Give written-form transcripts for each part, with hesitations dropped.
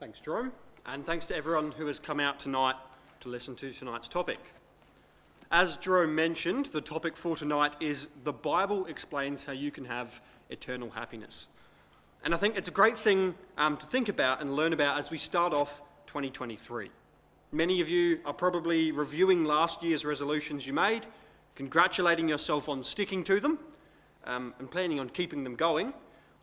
Thanks, Jerome, and thanks to everyone who has come out tonight to listen to tonight's topic. As Jerome mentioned, the topic for tonight is The Bible Explains How You Can Have Eternal Happiness. And I think it's a great thing to think about and learn about as we start off 2023. Many of you are probably reviewing last year's resolutions you made, congratulating yourself on sticking to them, and planning on keeping them going,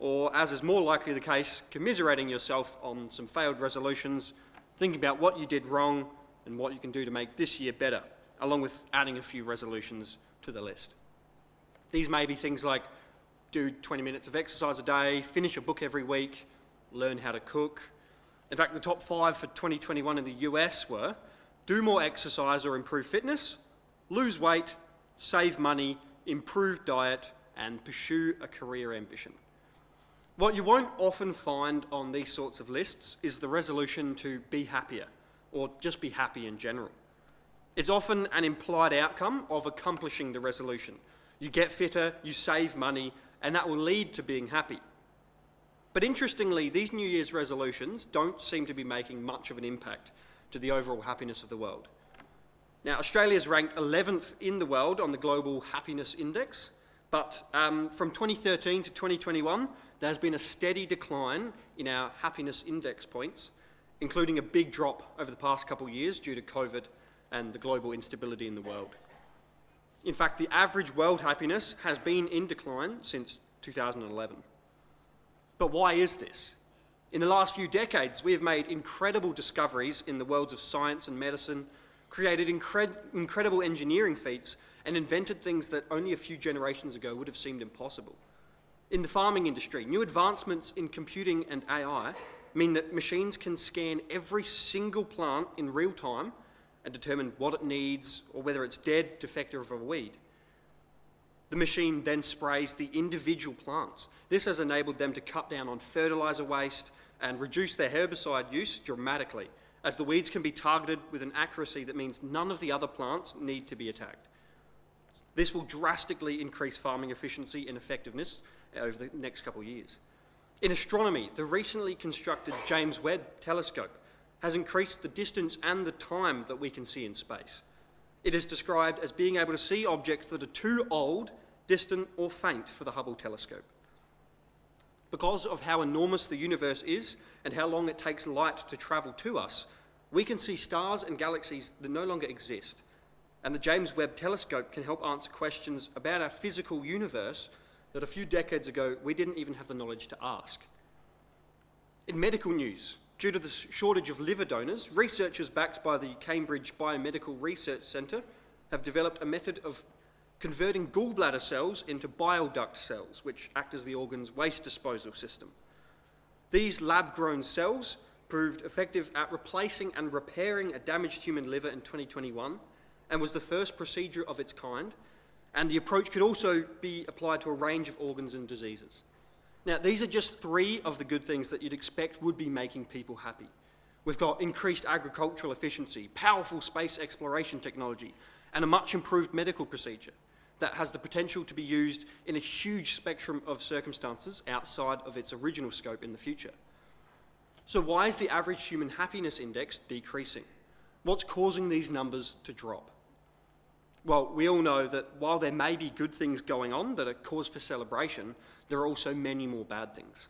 or, as is more likely the case, commiserating yourself on some failed resolutions, thinking about what you did wrong and what you can do to make this year better, along with adding a few resolutions to the list. These may be things like do 20 minutes of exercise a day, finish a book every week, learn how to cook. In fact, the top 5 for 2021 in the US were do more exercise or improve fitness, lose weight, save money, improve diet, and pursue a career ambition. What you won't often find on these sorts of lists is the resolution to be happier, or just be happy in general. It's often an implied outcome of accomplishing the resolution. You get fitter, you save money, and that will lead to being happy. But interestingly, these New Year's resolutions don't seem to be making much of an impact to the overall happiness of the world. Now, Australia's ranked 11th in the world on the Global Happiness Index, but from 2013 to 2021, there has been a steady decline in our happiness index points, including a big drop over the past couple of years due to COVID and the global instability in the world. In fact, the average world happiness has been in decline since 2011. But why is this? In the last few decades, we have made incredible discoveries in the worlds of science and medicine, created incredible engineering feats, and invented things that only a few generations ago would have seemed impossible. In the farming industry, new advancements in computing and AI mean that machines can scan every single plant in real time and determine what it needs or whether it's dead, defective, or a weed. The machine then sprays the individual plants. This has enabled them to cut down on fertilizer waste and reduce their herbicide use dramatically, as the weeds can be targeted with an accuracy that means none of the other plants need to be attacked. This will drastically increase farming efficiency and effectiveness over the next couple of years. In astronomy, the recently constructed James Webb Telescope has increased the distance and the time that we can see in space. It is described as being able to see objects that are too old, distant, or faint for the Hubble telescope. Because of how enormous the universe is and how long it takes light to travel to us, we can see stars and galaxies that no longer exist. And the James Webb Telescope can help answer questions about our physical universe that a few decades ago we didn't even have the knowledge to ask. In medical news, due to the shortage of liver donors, researchers backed by the Cambridge Biomedical Research Centre have developed a method of converting gallbladder cells into bile duct cells, which act as the organ's waste disposal system. These lab-grown cells proved effective at replacing and repairing a damaged human liver in 2021 and was the first procedure of its kind, and the approach could also be applied to a range of organs and diseases. Now, these are just 3 of the good things that you'd expect would be making people happy. We've got increased agricultural efficiency, powerful space exploration technology, and a much improved medical procedure that has the potential to be used in a huge spectrum of circumstances outside of its original scope in the future. So why is the average human happiness index decreasing? What's causing these numbers to drop? Well, we all know that while there may be good things going on that are cause for celebration, there are also many more bad things.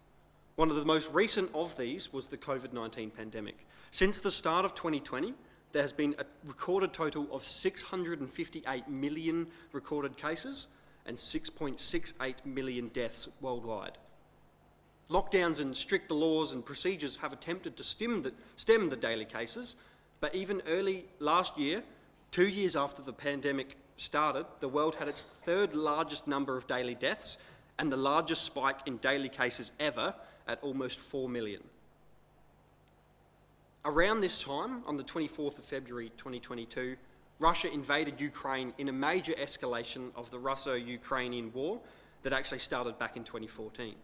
One of the most recent of these was the COVID-19 pandemic. Since the start of 2020, there has been a recorded total of 658 million recorded cases and 6.68 million deaths worldwide. Lockdowns and stricter laws and procedures have attempted to stem the daily cases, but even early last year, 2 years after the pandemic started, the world had its 3rd largest number of daily deaths and the largest spike in daily cases ever at almost 4 million. Around this time, on the 24th of February 2022, Russia invaded Ukraine in a major escalation of the Russo-Ukrainian war that actually started back in 2014.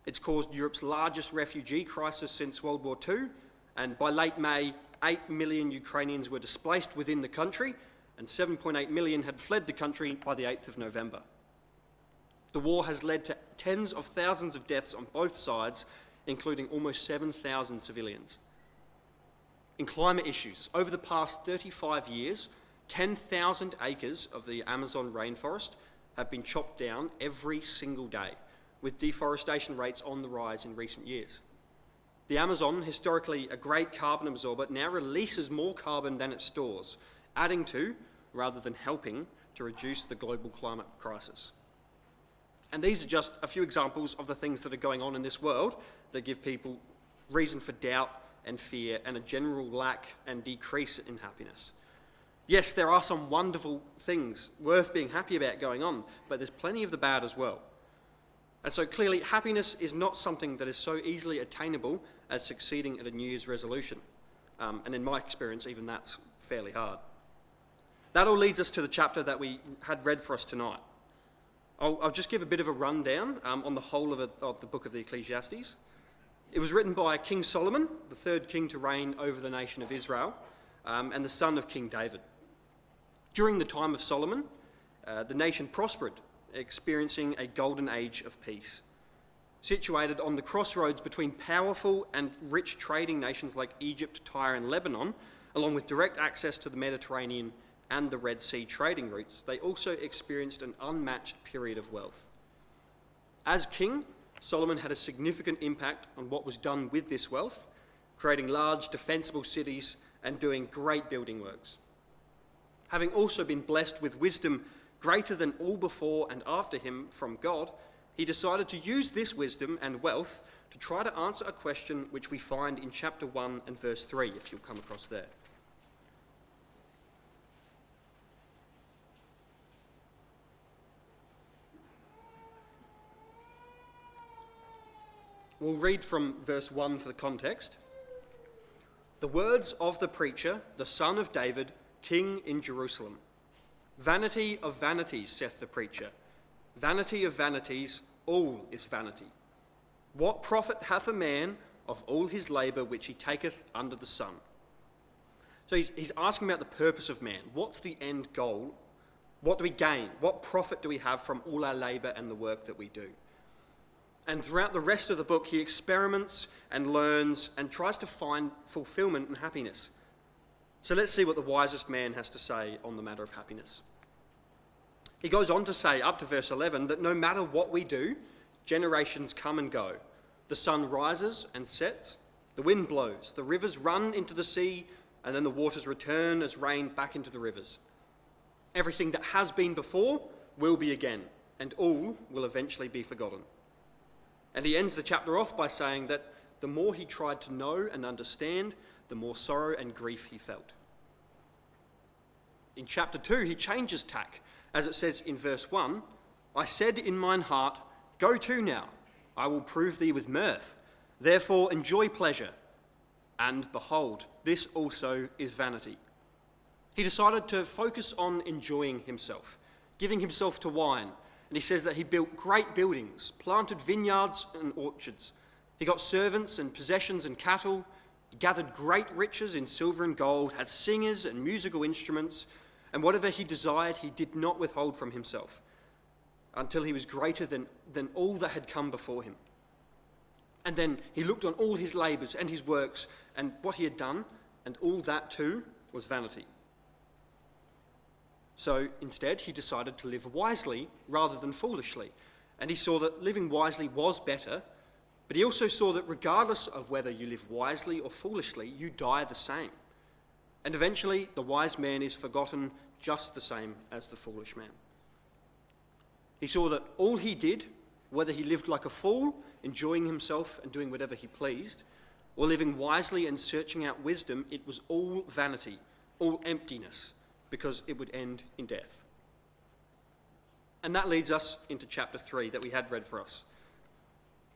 It's caused Europe's largest refugee crisis since World War II, and by late May, 8 million Ukrainians were displaced within the country, and 7.8 million had fled the country by the 8th of November. The war has led to tens of thousands of deaths on both sides, including almost 7,000 civilians. In climate issues, over the past 35 years, 10,000 acres of the Amazon rainforest have been chopped down every single day, with deforestation rates on the rise in recent years. The Amazon, historically a great carbon absorber, now releases more carbon than it stores, adding to, rather than helping, to reduce the global climate crisis. And these are just a few examples of the things that are going on in this world that give people reason for doubt and fear and a general lack and decrease in happiness. Yes, there are some wonderful things worth being happy about going on, but there's plenty of the bad as well. And so clearly, happiness is not something that is so easily attainable as succeeding at a New Year's resolution. And in my experience, even that's fairly hard. That all leads us to the chapter that we had read for us tonight. I'll just give a bit of a rundown on the whole of the book of the Ecclesiastes. It was written by King Solomon, the third king to reign over the nation of Israel, and the son of King David. During the time of Solomon, the nation prospered, experiencing a golden age of peace. Situated on the crossroads between powerful and rich trading nations like Egypt, Tyre and Lebanon, along with direct access to the Mediterranean and the Red Sea trading routes, they also experienced an unmatched period of wealth. As king, Solomon had a significant impact on what was done with this wealth, creating large defensible cities and doing great building works. Having also been blessed with wisdom greater than all before and after him from God, he decided to use this wisdom and wealth to try to answer a question which we find in chapter 1 and verse 3, if you'll come across there. We'll read from verse 1 for the context. The words of the preacher, the son of David, king in Jerusalem. Vanity of vanities, saith the preacher. Vanity of vanities, all is vanity. What profit hath a man of all his labour which he taketh under the sun? So he's asking about the purpose of man. What's the end goal? What do we gain? What profit do we have from all our labour and the work that we do? And throughout the rest of the book, he experiments and learns and tries to find fulfilment and happiness. So let's see what the wisest man has to say on the matter of happiness. He goes on to say, up to verse 11, that no matter what we do, generations come and go. The sun rises and sets, the wind blows, the rivers run into the sea, and then the waters return as rain back into the rivers. Everything that has been before will be again, and all will eventually be forgotten. And he ends the chapter off by saying that the more he tried to know and understand, the more sorrow and grief he felt. In chapter 2, he changes tack, as it says in verse 1, I said in mine heart, go to now, I will prove thee with mirth. Therefore enjoy pleasure. And behold, this also is vanity. He decided to focus on enjoying himself, giving himself to wine. And he says that he built great buildings, planted vineyards and orchards. He got servants and possessions and cattle. He gathered great riches in silver and gold, had singers and musical instruments, and whatever he desired, he did not withhold from himself, until he was greater than all that had come before him. And then he looked on all his labours and his works and what he had done, and all that too was vanity. So instead, he decided to live wisely rather than foolishly. And he saw that living wisely was better, but he also saw that regardless of whether you live wisely or foolishly, you die the same. And eventually, the wise man is forgotten just the same as the foolish man. He saw that all he did, whether he lived like a fool, enjoying himself and doing whatever he pleased, or living wisely and searching out wisdom, it was all vanity, all emptiness, because it would end in death. And that leads us into chapter 3 that we had read for us.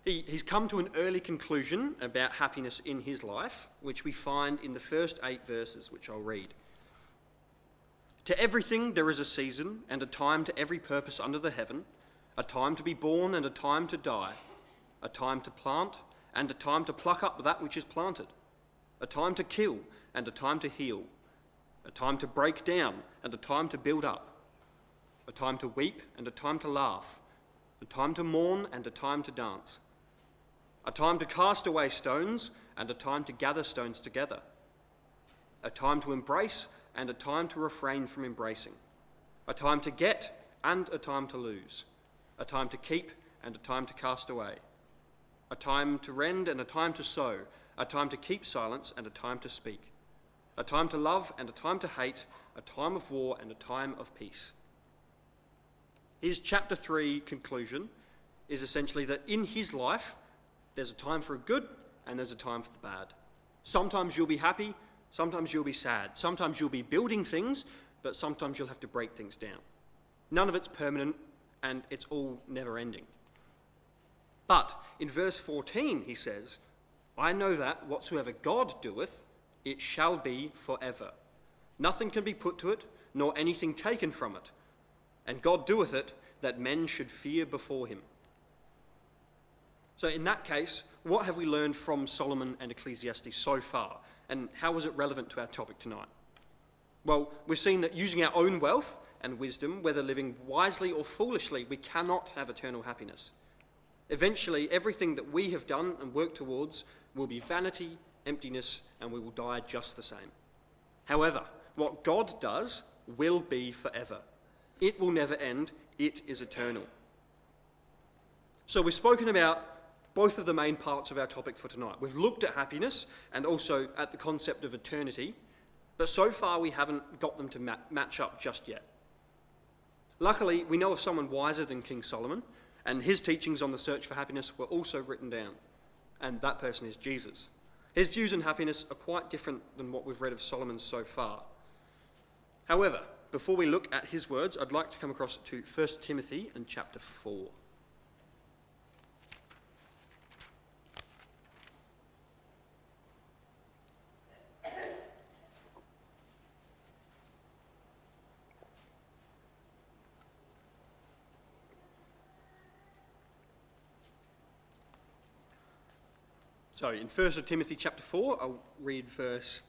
He's come to an early conclusion about happiness in his life, which we find in the first 8 verses, which I'll read. To everything there is a season, and a time to every purpose under the heaven, a time to be born and a time to die, a time to plant and a time to pluck up that which is planted, a time to kill and a time to heal, a time to break down and a time to build up, a time to weep and a time to laugh, a time to mourn and a time to dance. a time to cast away stones and a time to gather stones together, a time to embrace and a time to refrain from embracing, a time to get and a time to lose, a time to keep and a time to cast away, a time to rend and a time to sow, a time to keep silence and a time to speak, a time to love and a time to hate, a time of war and a time of peace. His chapter 3 conclusion is essentially that in his life, there's a time for good and there's a time for the bad. Sometimes you'll be happy, sometimes you'll be sad, sometimes you'll be building things, but sometimes you'll have to break things down. None of it's permanent and it's all never ending. But in verse 14 he says, I know that whatsoever God doeth, it shall be forever. Nothing can be put to it, nor anything taken from it. And God doeth it, that men should fear before him. So in that case, what have we learned from Solomon and Ecclesiastes so far? And how is it relevant to our topic tonight? Well, we've seen that using our own wealth and wisdom, whether living wisely or foolishly, we cannot have eternal happiness. Eventually, everything that we have done and worked towards will be vanity, emptiness, and we will die just the same. However, what God does will be forever. It will never end. It is eternal. So we've spoken about both of the main parts of our topic for tonight. We've looked at happiness and also at the concept of eternity, but so far we haven't got them to match up just yet. Luckily, we know of someone wiser than King Solomon, and his teachings on the search for happiness were also written down, and that person is Jesus. His views on happiness are quite different than what we've read of Solomon so far. However, before we look at his words, I'd like to come across to 1 Timothy and chapter 4. So in 1 Timothy chapter 4, I'll read verse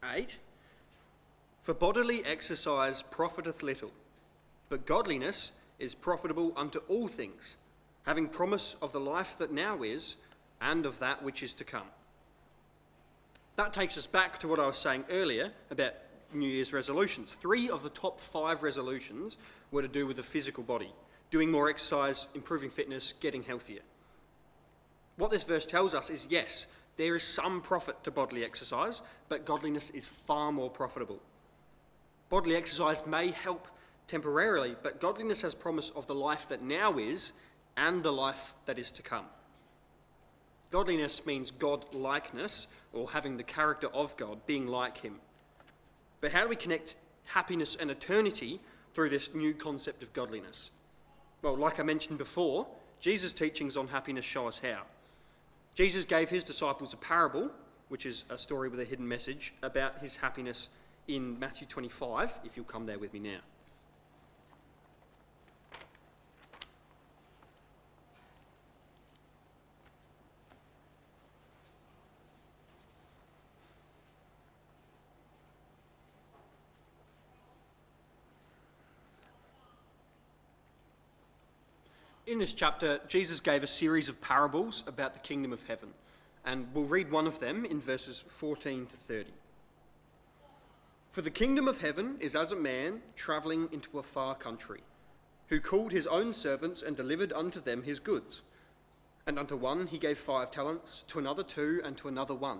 8. For bodily exercise profiteth little, but godliness is profitable unto all things, having promise of the life that now is, and of that which is to come. That takes us back to what I was saying earlier about New Year's resolutions. 3 of the top 5 resolutions were to do with the physical body, doing more exercise, improving fitness, getting healthier. What this verse tells us is, yes, there is some profit to bodily exercise, but godliness is far more profitable. Bodily exercise may help temporarily, but godliness has promise of the life that now is and the life that is to come. Godliness means God-likeness, or having the character of God, being like him. But how do we connect happiness and eternity through this new concept of godliness? Well, like I mentioned before, Jesus' teachings on happiness show us how. Jesus gave his disciples a parable, which is a story with a hidden message, about his happiness in Matthew 25, if you'll come there with me now. In this chapter, Jesus gave a series of parables about the kingdom of heaven, and we'll read one of them in verses 14 to 30. For the kingdom of heaven is as a man travelling into a far country, who called his own servants and delivered unto them his goods. And unto one he gave 5 talents, to another 2, and to another 1,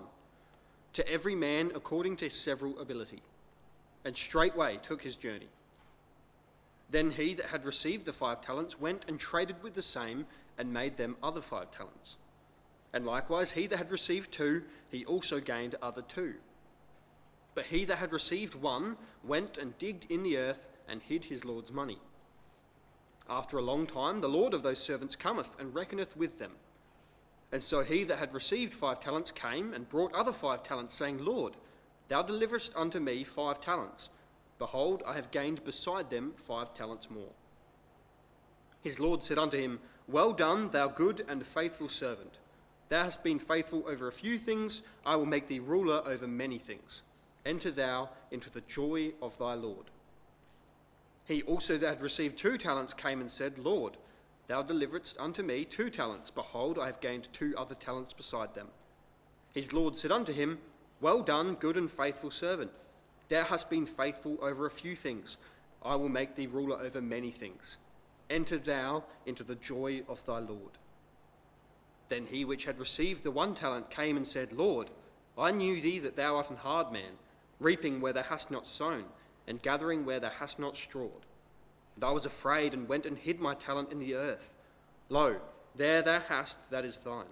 to every man according to his several ability, and straightway took his journey. Then he that had received the 5 talents went and traded with the same, and made them other 5 talents. And likewise he that had received 2, he also gained other 2. But he that had received 1 went and digged in the earth, and hid his Lord's money. After a long time the Lord of those servants cometh, and reckoneth with them. And so he that had received 5 talents came, and brought other 5 talents, saying, Lord, thou deliverest unto me 5 talents. Behold, I have gained beside them 5 talents more. His Lord said unto him, Well done, thou good and faithful servant. Thou hast been faithful over a few things, I will make thee ruler over many things. Enter thou into the joy of thy Lord. He also that had received 2 talents came and said, Lord, Thou deliveredst unto me 2 talents. Behold, I have gained 2 other talents beside them. His Lord said unto him, Well done, good and faithful servant. Thou hast been faithful over a few things. I will make thee ruler over many things. Enter thou into the joy of thy Lord. Then he which had received the 1 talent came and said, Lord, I knew thee that thou art an hard man, reaping where thou hast not sown, and gathering where thou hast not strawed. And I was afraid, and went and hid my talent in the earth. Lo, there thou hast that is thine.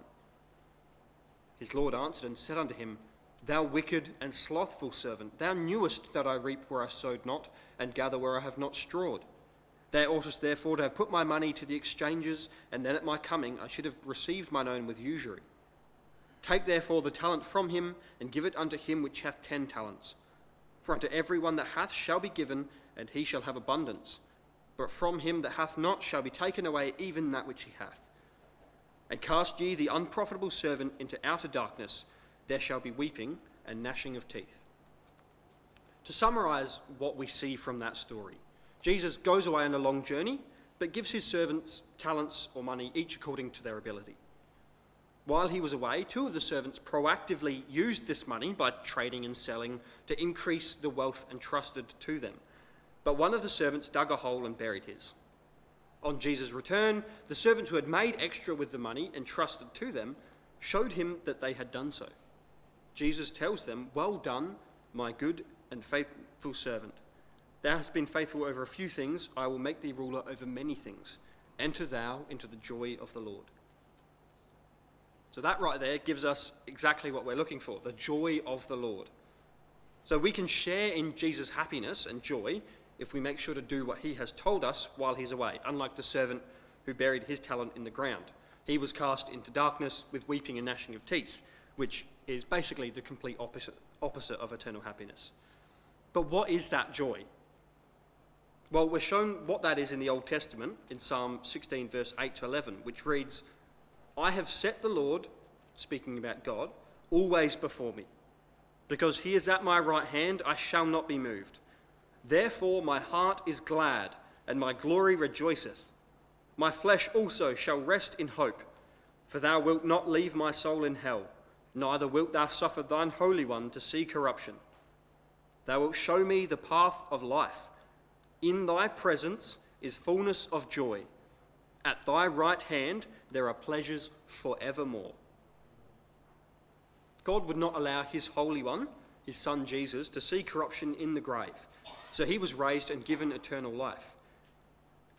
His Lord answered and said unto him, Thou wicked and slothful servant, thou knewest that I reap where I sowed not, and gather where I have not strawed. Thou oughtest therefore to have put my money to the exchangers, and then at my coming I should have received mine own with usury. Take therefore the talent from him, and give it unto him which hath 10 talents. For unto every one that hath shall be given, and he shall have abundance. But from him that hath not shall be taken away even that which he hath. And cast ye the unprofitable servant into outer darkness, there shall be weeping and gnashing of teeth. To summarise what we see from that story, Jesus goes away on a long journey, but gives his servants talents or money, each according to their ability. While he was away, 2 of the servants proactively used this money by trading and selling to increase the wealth entrusted to them. But one of the servants dug a hole and buried his. On Jesus' return, the servants who had made extra with the money entrusted to them showed him that they had done so. Jesus tells them, Well done, my good and faithful servant. Thou hast been faithful over a few things, I will make thee ruler over many things. Enter thou into the joy of the Lord. So that right there gives us exactly what we're looking for, the joy of the Lord. So we can share in Jesus' happiness and joy if we make sure to do what he has told us while he's away, unlike the servant who buried his talent in the ground. He was cast into darkness with weeping and gnashing of teeth, which is basically the complete opposite of eternal happiness. But what is that joy? Well, we're shown what that is in the Old Testament, in Psalm 16, verse 8 to 11, which reads, I have set the Lord, speaking about God, always before me. Because he is at my right hand, I shall not be moved. Therefore my heart is glad, and my glory rejoiceth. My flesh also shall rest in hope, for thou wilt not leave my soul in hell, neither wilt thou suffer thine Holy One to see corruption. Thou wilt show me the path of life. In thy presence is fullness of joy. At thy right hand there are pleasures forevermore. God would not allow his Holy One, his Son Jesus, to see corruption in the grave. So he was raised and given eternal life.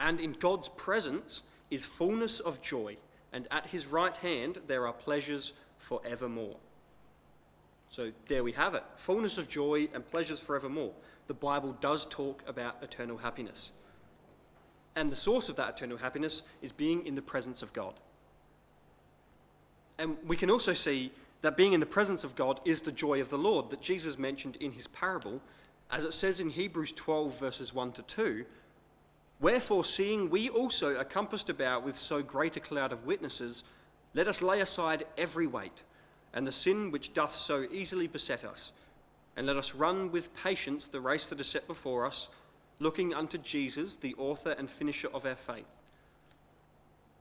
And in God's presence is fullness of joy, and at his right hand there are pleasures forevermore. So there we have it, fullness of joy and pleasures forevermore. The Bible does talk about eternal happiness. And the source of that eternal happiness is being in the presence of God. And we can also see that being in the presence of God is the joy of the Lord that Jesus mentioned in his parable, as it says in Hebrews 12, verses 1 to 2, Wherefore, seeing we also are compassed about with so great a cloud of witnesses, let us lay aside every weight, and the sin which doth so easily beset us, and let us run with patience the race that is set before us, looking unto Jesus, the author and finisher of our faith,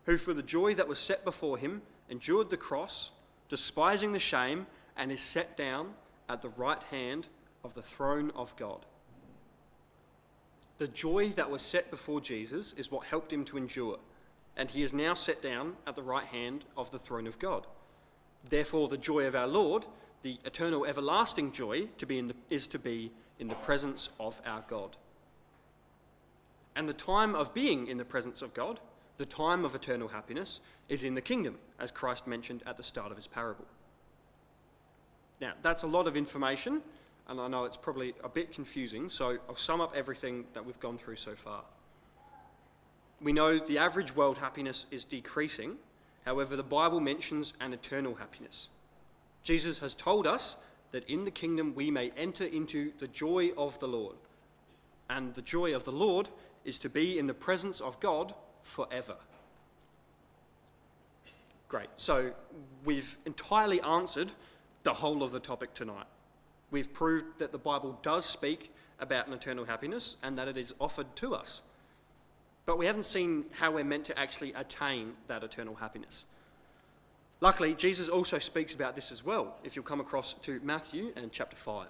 who for the joy that was set before him endured the cross, despising the shame, and is set down at the right hand of the throne of God. The joy that was set before Jesus is what helped him to endure, and he is now set down at the right hand of the throne of God. Therefore, the joy of our Lord, the eternal everlasting joy, is to be in the presence of our God. And the time of being in the presence of God, the time of eternal happiness, is in the kingdom, as Christ mentioned at the start of his parable. Now, that's a lot of information, and I know it's probably a bit confusing, so I'll sum up everything that we've gone through so far. We know the average world happiness is decreasing. However, the Bible mentions an eternal happiness. Jesus has told us that in the kingdom we may enter into the joy of the Lord. And the joy of the Lord is to be in the presence of God forever. Great. So we've entirely answered the whole of the topic tonight. We've proved that the Bible does speak about an eternal happiness and that it is offered to us. but we haven't seen how we're meant to actually attain that eternal happiness. Luckily, Jesus also speaks about this as well, if you'll come across to Matthew and chapter 5.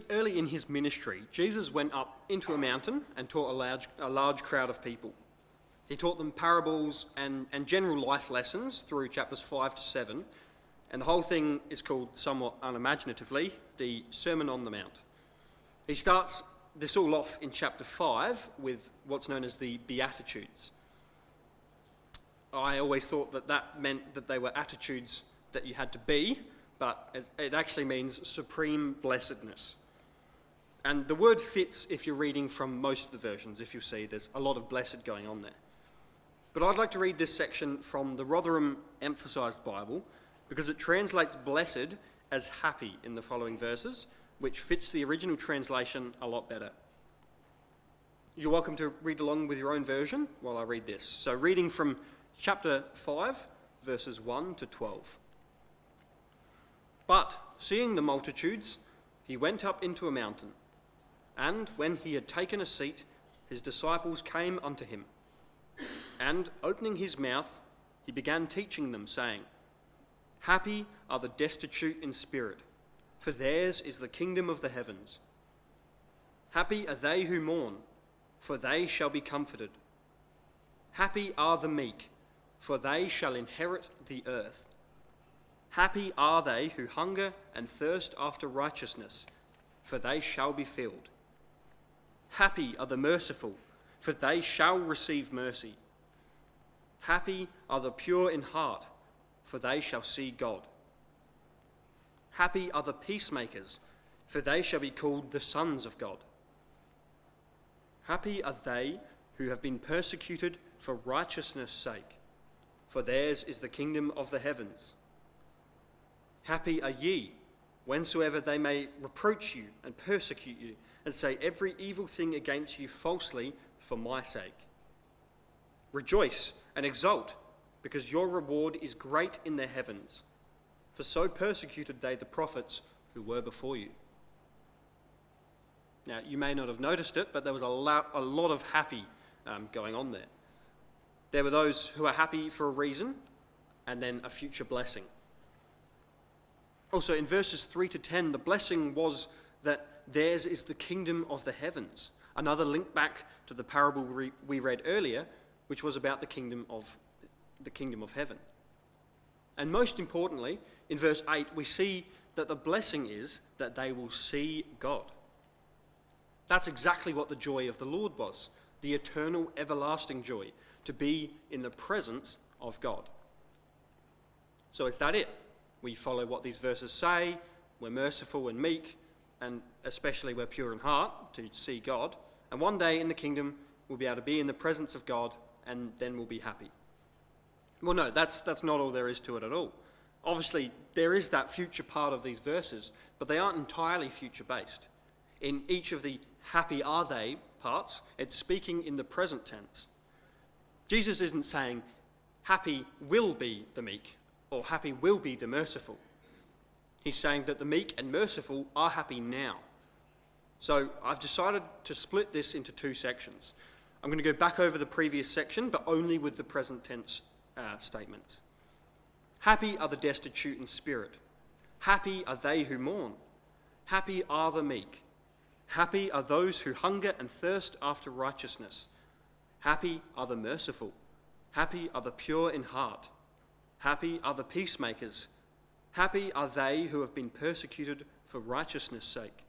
Early in his ministry, Jesus went up into a mountain and taught a large crowd of people. He taught them parables and general life lessons through chapters 5 to 7, and the whole thing is called, somewhat unimaginatively, the Sermon on the Mount. He starts this all off in chapter 5 with what's known as the Beatitudes. I always thought that meant that they were attitudes that you had to be, but it actually means supreme blessedness. And the word fits if you're reading from most of the versions. If you see, there's a lot of blessed going on there. But I'd like to read this section from the Rotherham Emphasised Bible because it translates blessed as happy in the following verses, which fits the original translation a lot better. You're welcome to read along with your own version while I read this. So reading from chapter 5, verses 1 to 12. But, seeing the multitudes, he went up into a mountain, and when he had taken a seat, his disciples came unto him. And, opening his mouth, he began teaching them, saying, Happy are the destitute in spirit, for theirs is the kingdom of the heavens. Happy are they who mourn, for they shall be comforted. Happy are the meek, for they shall inherit the earth. Happy are they who hunger and thirst after righteousness, for they shall be filled. Happy are the merciful, for they shall receive mercy. Happy are the pure in heart, for they shall see God. Happy are the peacemakers, for they shall be called the sons of God. Happy are they who have been persecuted for righteousness' sake, for theirs is the kingdom of the heavens. Happy are ye, whensoever they may reproach you and persecute you, and say every evil thing against you falsely for my sake. Rejoice and exult, because your reward is great in the heavens, for so persecuted they the prophets who were before you. Now, you may not have noticed it, but there was a lot of happy going on there. There were those who are happy for a reason, and then a future blessing. Also, in verses 3 to 10, the blessing was that theirs is the kingdom of the heavens. Another link back to the parable we read earlier, which was about the kingdom of heaven. And most importantly, in verse 8, we see that the blessing is that they will see God. That's exactly what the joy of the Lord was, the eternal, everlasting joy, to be in the presence of God. So is that it? We follow what these verses say, we're merciful and meek, and especially we're pure in heart to see God, and one day in the kingdom we'll be able to be in the presence of God, and then we'll be happy. Well, no, that's not all there is to it at all. Obviously, there is that future part of these verses, but they aren't entirely future-based. In each of the happy are they parts, it's speaking in the present tense. Jesus isn't saying, happy will be the meek, or happy will be the merciful. He's saying that the meek and merciful are happy now. So I've decided to split this into two sections. I'm going to go back over the previous section, but only with the present tense statements. Happy are the destitute in spirit. Happy are they who mourn. Happy are the meek. Happy are those who hunger and thirst after righteousness. Happy are the merciful. Happy are the pure in heart. Happy are the peacemakers. Happy are they who have been persecuted for righteousness' sake.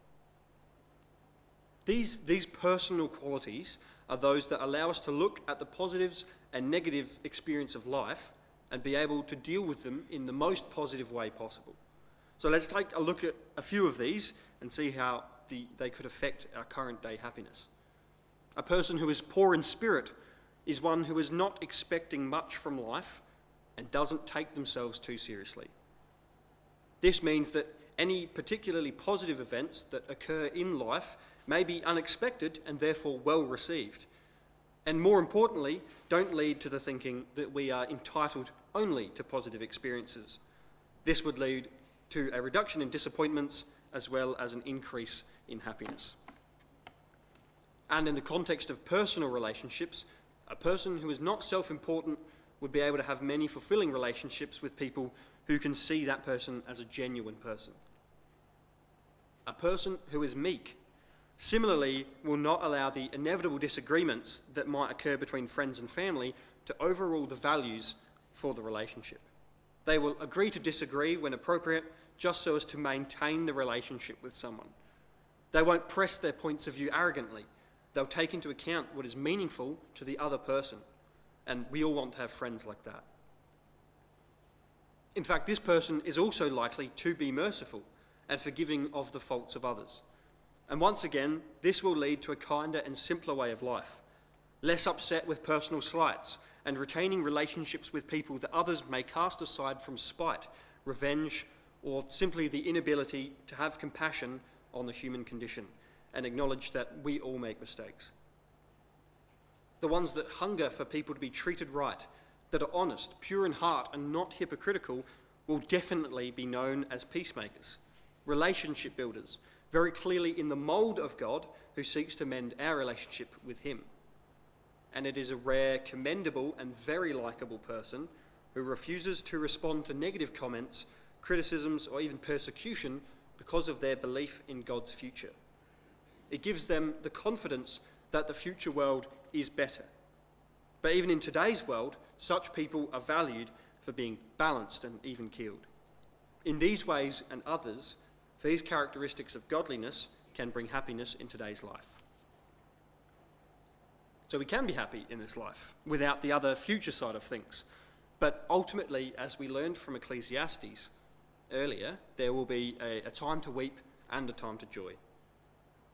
These personal qualities are those that allow us to look at the positives and negative experience of life and be able to deal with them in the most positive way possible. So let's take a look at a few of these and see how they could affect our current day happiness. A person who is poor in spirit is one who is not expecting much from life and doesn't take themselves too seriously. This means that Any particularly positive events that occur in life may be unexpected and therefore well received. And more importantly, don't lead to the thinking that we are entitled only to positive experiences. This would lead to a reduction in disappointments as well as an increase in happiness. And in the context of personal relationships, a person who is not self-important would be able to have many fulfilling relationships with people who can see that person as a genuine person. A person who is meek, similarly, will not allow the inevitable disagreements that might occur between friends and family to overrule the values for the relationship. They will agree to disagree when appropriate, just so as to maintain the relationship with someone. They won't press their points of view arrogantly. They'll take into account what is meaningful to the other person. And we all want to have friends like that. In fact, this person is also likely to be merciful and forgiving of the faults of others. And once again, this will lead to a kinder and simpler way of life, less upset with personal slights, and retaining relationships with people that others may cast aside from spite, revenge, or simply the inability to have compassion on the human condition and acknowledge that we all make mistakes. The ones that hunger for people to be treated right, that are honest, pure in heart, and not hypocritical, will definitely be known as peacemakers, relationship builders, very clearly in the mould of God who seeks to mend our relationship with him. And it is a rare, commendable, and very likeable person who refuses to respond to negative comments, criticisms, or even persecution because of their belief in God's future. It gives them the confidence that the future world is better. But even in today's world, such people are valued for being balanced and even-keeled. In these ways and others, these characteristics of godliness can bring happiness in today's life. So we can be happy in this life without the other future side of things. But ultimately, as we learned from Ecclesiastes earlier, there will be a time to weep and a time to joy.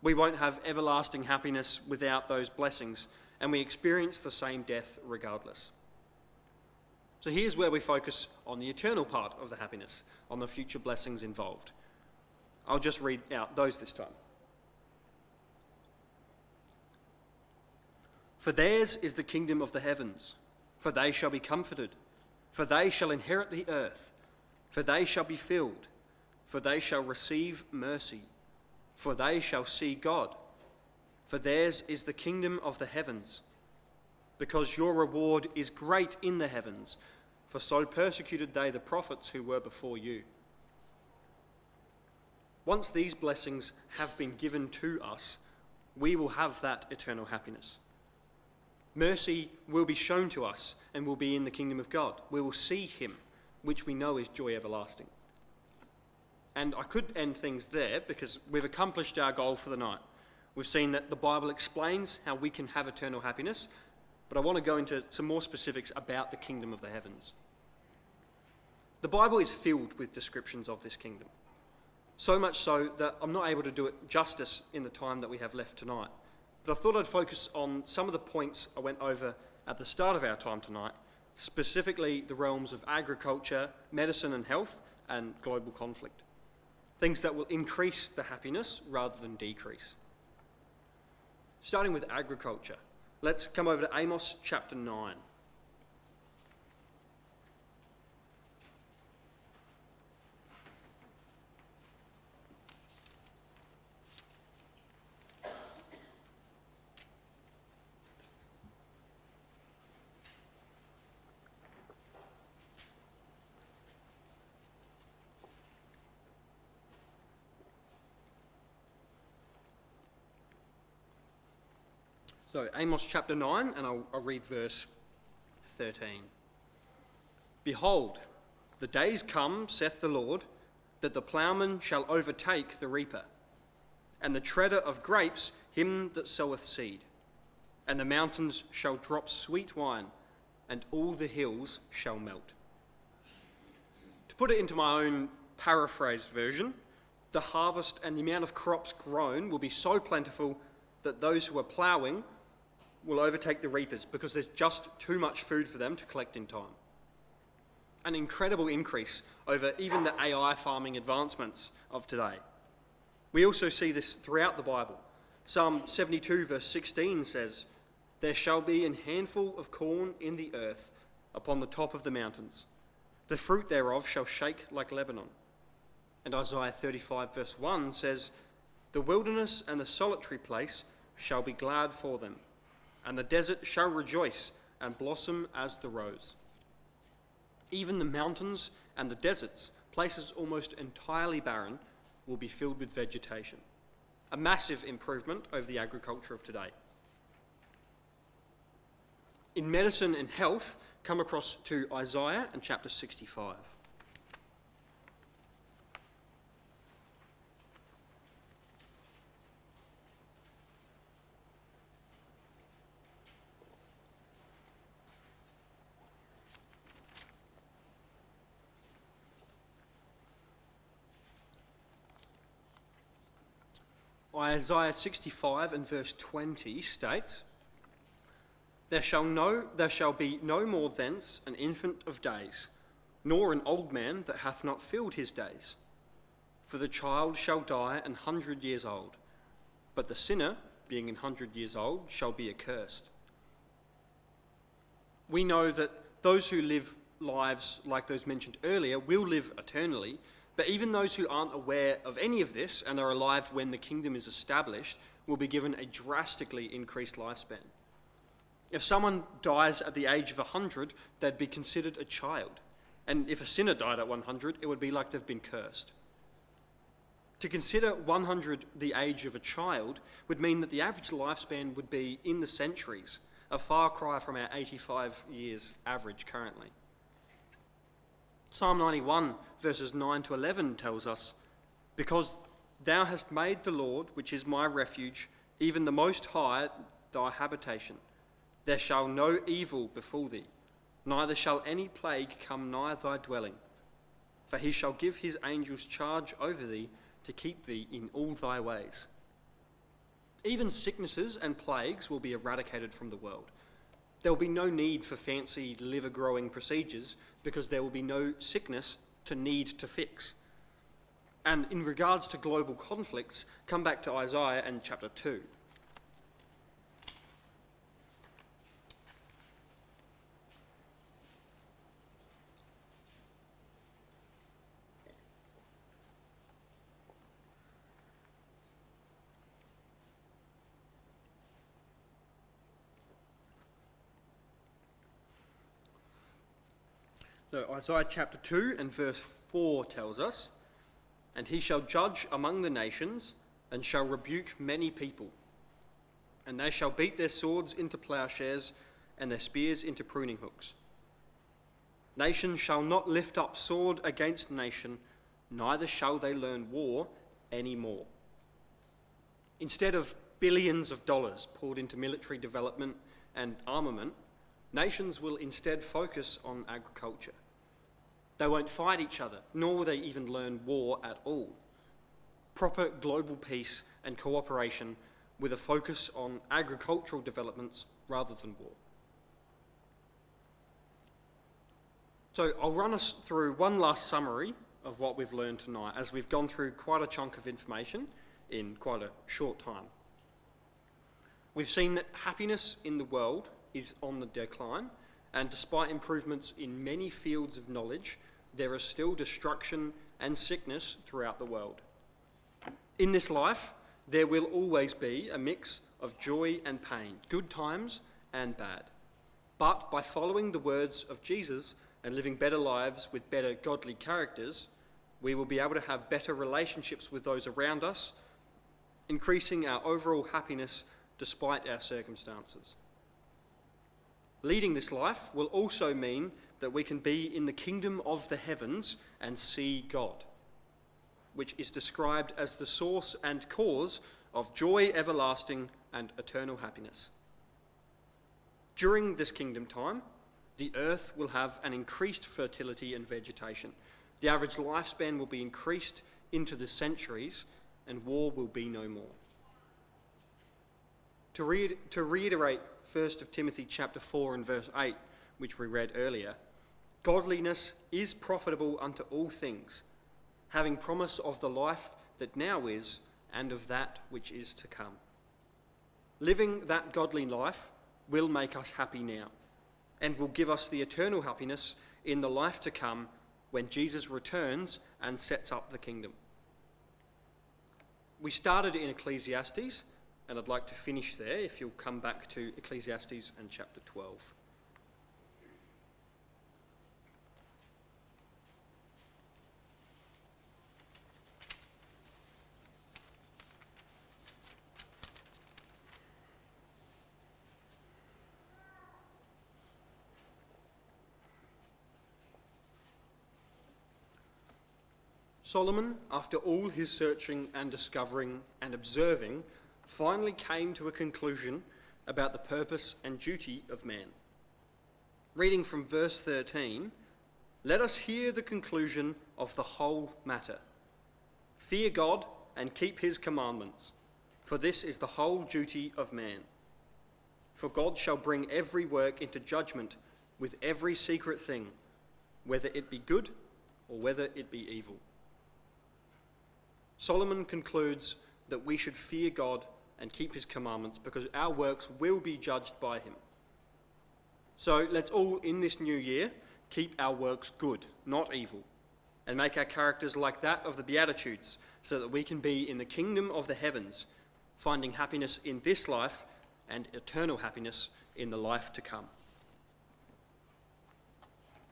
We won't have everlasting happiness without those blessings, and we experience the same death regardless. So here's where we focus on the eternal part of the happiness, on the future blessings involved. I'll just read out those this time. For theirs is the kingdom of the heavens, for they shall be comforted, for they shall inherit the earth, for they shall be filled, for they shall receive mercy, for they shall see God. For theirs is the kingdom of the heavens, because your reward is great in the heavens, for so persecuted they the prophets who were before you. Once these blessings have been given to us, we will have that eternal happiness. Mercy will be shown to us and will be in the kingdom of God. We will see him, which we know is joy everlasting. And I could end things there because we've accomplished our goal for the night. We've seen that the Bible explains how we can have eternal happiness, but I want to go into some more specifics about the kingdom of the heavens. The Bible is filled with descriptions of this kingdom, so much so that I'm not able to do it justice in the time that we have left tonight. But I thought I'd focus on some of the points I went over at the start of our time tonight, specifically the realms of agriculture, medicine and health, and global conflict. Things that will increase the happiness rather than decrease. Starting with agriculture, let's come over to Amos chapter 9. So Amos chapter 9, and I'll read verse 13. Behold, the days come, saith the Lord, that the ploughman shall overtake the reaper, and the treader of grapes him that soweth seed. And the mountains shall drop sweet wine, and all the hills shall melt. To put it into my own paraphrased version, the harvest and the amount of crops grown will be so plentiful that those who are ploughing will overtake the reapers because there's just too much food for them to collect in time. an incredible increase over even the AI farming advancements of today. We also see this throughout the Bible. Psalm 72 verse 16 says, "There shall be an handful of corn in the earth upon the top of the mountains. The fruit thereof shall shake like Lebanon." And Isaiah 35 verse 1 says, "The wilderness and the solitary place shall be glad for them, and the desert shall rejoice and blossom as the rose." Even the mountains and the deserts, places almost entirely barren, will be filled with vegetation. A massive improvement over the agriculture of today. In medicine and health, come across to Isaiah and chapter 65. Isaiah 65 and verse 20 states, There shall be no more thence an infant of days, nor an old man that hath not filled his days. For the child shall die 100 years old, but the sinner, being 100 years old, shall be accursed." We know that those who live lives like those mentioned earlier will live eternally, but even those who aren't aware of any of this and are alive when the kingdom is established will be given a drastically increased lifespan. If someone dies at the age of 100, they'd be considered a child. And if a sinner died at 100, it would be like they've been cursed. To consider 100 the age of a child would mean that the average lifespan would be in the centuries, a far cry from our 85 years average currently. Psalm 91 verses 9 to 11 tells us, "Because thou hast made the Lord, which is my refuge, even the Most High, thy habitation, there shall no evil befall thee, neither shall any plague come nigh thy dwelling. For he shall give his angels charge over thee, to keep thee in all thy ways." Even sicknesses and plagues will be eradicated from the world. There will be no need for fancy liver-growing procedures because there will be no sickness to need to fix. And in regards to global conflicts, come back to Isaiah and chapter 2. So Isaiah chapter 2 and verse 4 tells us, "And he shall judge among the nations, and shall rebuke many people. And they shall beat their swords into plowshares, and their spears into pruning hooks. Nation shall not lift up sword against nation, neither shall they learn war any more." Instead of billions of dollars poured into military development and armament, nations will instead focus on agriculture. They won't fight each other, nor will they even learn war at all. Proper global peace and cooperation with a focus on agricultural developments rather than war. So I'll run us through one last summary of what we've learned tonight, as we've gone through quite a chunk of information in quite a short time. We've seen that happiness in the world is on the decline, and despite improvements in many fields of knowledge, there is still destruction and sickness throughout the world. In this life, there will always be a mix of joy and pain, good times and bad. But by following the words of Jesus and living better lives with better godly characters, we will be able to have better relationships with those around us, increasing our overall happiness despite our circumstances. Leading this life will also mean that we can be in the kingdom of the heavens and see God, which is described as the source and cause of joy everlasting and eternal happiness. During this kingdom time, the earth will have an increased fertility and vegetation. The average lifespan will be increased into the centuries, and war will be no more. To reiterate 1 Timothy chapter 4 and verse 8, which we read earlier, Godliness is profitable unto all things, having promise of the life that now is and of that which is to come. Living that godly life will make us happy now and will give us the eternal happiness in the life to come when Jesus returns and sets up the kingdom. We started in Ecclesiastes, and I'd like to finish there if you'll come back to Ecclesiastes and chapter 12. Solomon, after all his searching and discovering and observing, finally came to a conclusion about the purpose and duty of man. Reading from verse 13, let us hear the conclusion of the whole matter. Fear God and keep his commandments, for this is the whole duty of man. For God shall bring every work into judgment with every secret thing, whether it be good or whether it be evil. Solomon concludes that we should fear God and keep his commandments because our works will be judged by him. So let's all, in this new year, keep our works good, not evil, and make our characters like that of the Beatitudes so that we can be in the kingdom of the heavens, finding happiness in this life and eternal happiness in the life to come.